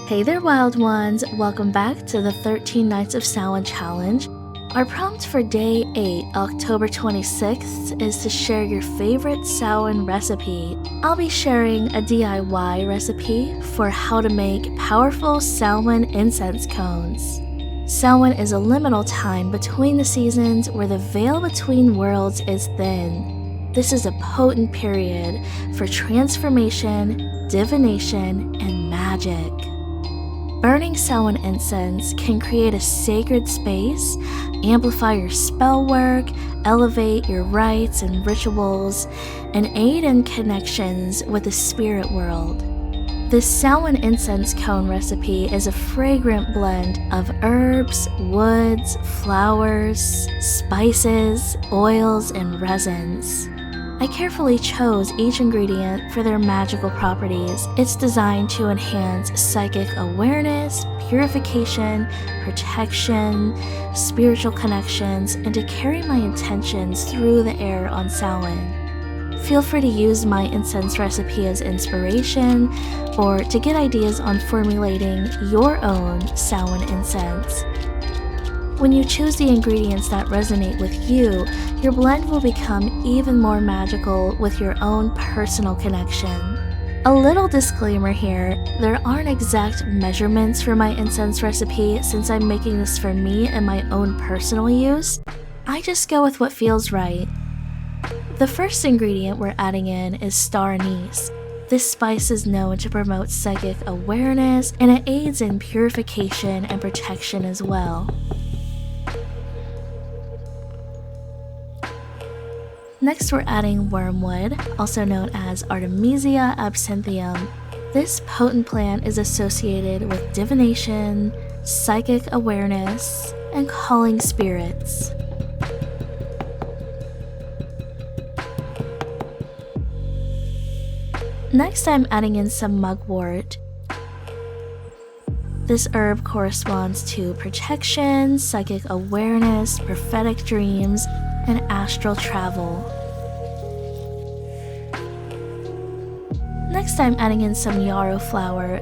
Hey there, wild ones! Welcome back to the 13 Nights of Samhain challenge. Our prompt for day 8, October 26th, is to share your favorite Samhain recipe. I'll be sharing a DIY recipe for how to make powerful Samhain incense cones. Samhain is a liminal time between the seasons where the veil between worlds is thin. This is a potent period for transformation, divination, and magic. Burning Samhain incense can create a sacred space, amplify your spell work, elevate your rites and rituals, and aid in connections with the spirit world. This Samhain incense cone recipe is a fragrant blend of herbs, woods, flowers, spices, oils, and resins. I carefully chose each ingredient for their magical properties. It's designed to enhance psychic awareness, purification, protection, spiritual connections, and to carry my intentions through the air on Samhain. Feel free to use my incense recipe as inspiration or to get ideas on formulating your own Samhain incense. When you choose the ingredients that resonate with you, your blend will become even more magical with your own personal connection. A little disclaimer here, there aren't exact measurements for my incense recipe since I'm making this for me and my own personal use. I just go with what feels right. The first ingredient we're adding in is star anise. This spice is known to promote psychic awareness, and it aids in purification and protection as well. Next, we're adding wormwood, also known as Artemisia absinthium. This potent plant is associated with divination, psychic awareness, and calling spirits. Next, I'm adding in some mugwort. This herb corresponds to protection, psychic awareness, prophetic dreams, and astral travel. Next, I'm adding in some yarrow flower.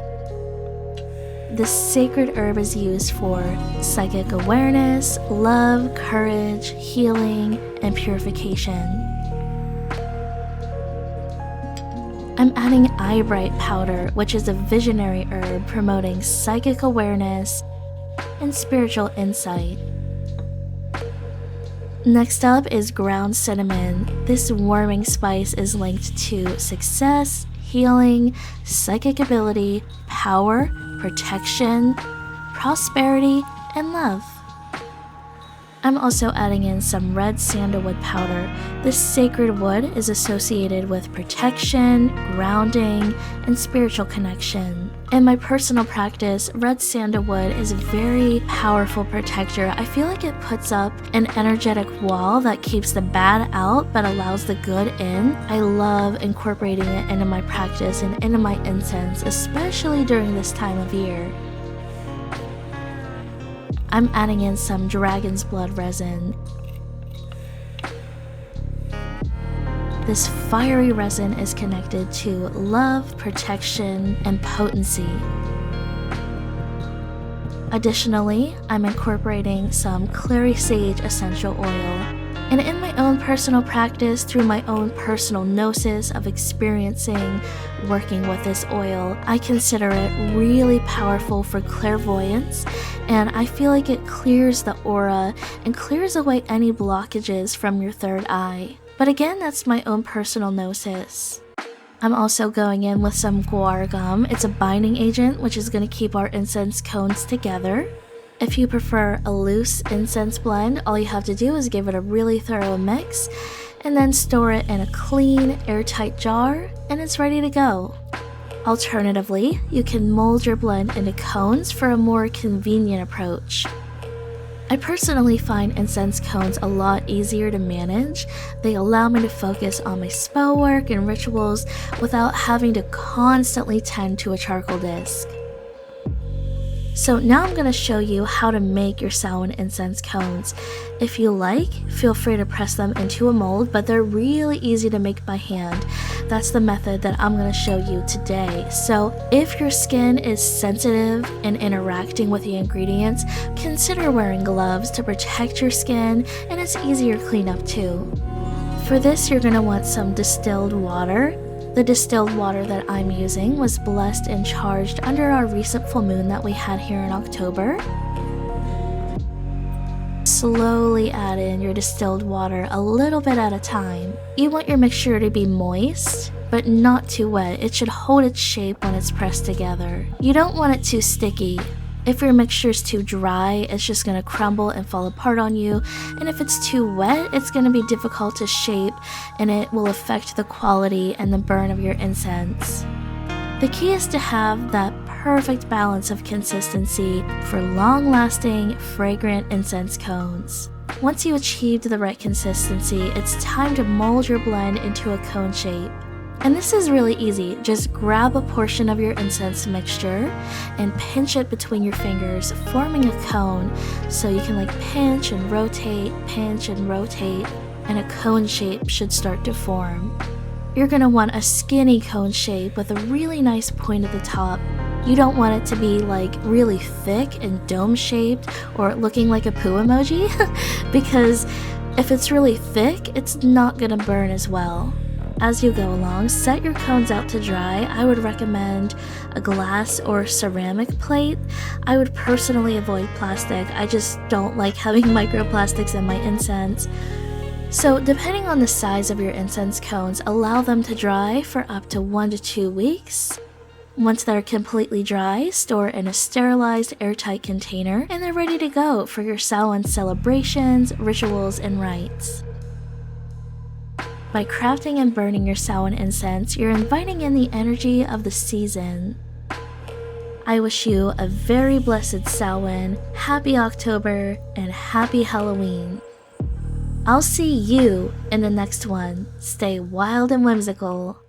This sacred herb is used for psychic awareness, love, courage, healing, and purification. I'm adding eyebright powder, which is a visionary herb promoting psychic awareness and spiritual insight. Next up is ground cinnamon. This warming spice is linked to success, healing, psychic ability, power, protection, prosperity, and love. I'm also adding in some red sandalwood powder. This sacred wood is associated with protection, grounding, and spiritual connection. In my personal practice, red sandalwood is a very powerful protector. I feel like it puts up an energetic wall that keeps the bad out but allows the good in. I love incorporating it into my practice and into my incense, especially during this time of year. I'm adding in some dragon's blood resin. This fiery resin is connected to love, protection, and potency. Additionally, I'm incorporating some clary sage essential oil. And in my own personal practice, through my own personal gnosis of experiencing working with this oil, I consider it really powerful for clairvoyance, and I feel like it clears the aura and clears away any blockages from your third eye. But again, that's my own personal gnosis. I'm also going in with some guar gum. It's a binding agent which is going to keep our incense cones together. If you prefer a loose incense blend, all you have to do is give it a really thorough mix and then store it in a clean, airtight jar, and it's ready to go. Alternatively, you can mold your blend into cones for a more convenient approach. I personally find incense cones a lot easier to manage. They allow me to focus on my spell work and rituals without having to constantly tend to a charcoal disc. So now I'm going to show you how to make your Samhain incense cones. If you like, feel free to press them into a mold, but they're really easy to make by hand. That's the method that I'm going to show you today. So if your skin is sensitive and interacting with the ingredients, consider wearing gloves to protect your skin, and it's easier cleanup too. For this, you're going to want some distilled water. The distilled water that I'm using was blessed and charged under our recent full moon that we had here in October. Slowly add in your distilled water a little bit at a time. You want your mixture to be moist, but not too wet. It should hold its shape when it's pressed together. You don't want it too sticky. If your mixture is too dry, it's just going to crumble and fall apart on you, and if it's too wet, it's going to be difficult to shape, and it will affect the quality and the burn of your incense. The key is to have that perfect balance of consistency for long-lasting, fragrant incense cones. Once you achieved the right consistency, it's time to mold your blend into a cone shape. And this is really easy. Just grab a portion of your incense mixture and pinch it between your fingers, forming a cone. So you can pinch and rotate, and a cone shape should start to form. You're going to want a skinny cone shape with a really nice point at the top. You don't want it to be really thick and dome shaped or looking like a poo emoji because if it's really thick, it's not going to burn as well. As you go along, set your cones out to dry. I would recommend a glass or ceramic plate. I would personally avoid plastic. I just don't like having microplastics in my incense. So depending on the size of your incense cones, allow them to dry for up to 1 to 2 weeks. Once they're completely dry, store in a sterilized airtight container, and they're ready to go for your Samhain celebrations, rituals, and rites. By crafting and burning your Samhain incense, you're inviting in the energy of the season. I wish you a very blessed Samhain, happy October, and happy Halloween. I'll see you in the next one. Stay wild and whimsical.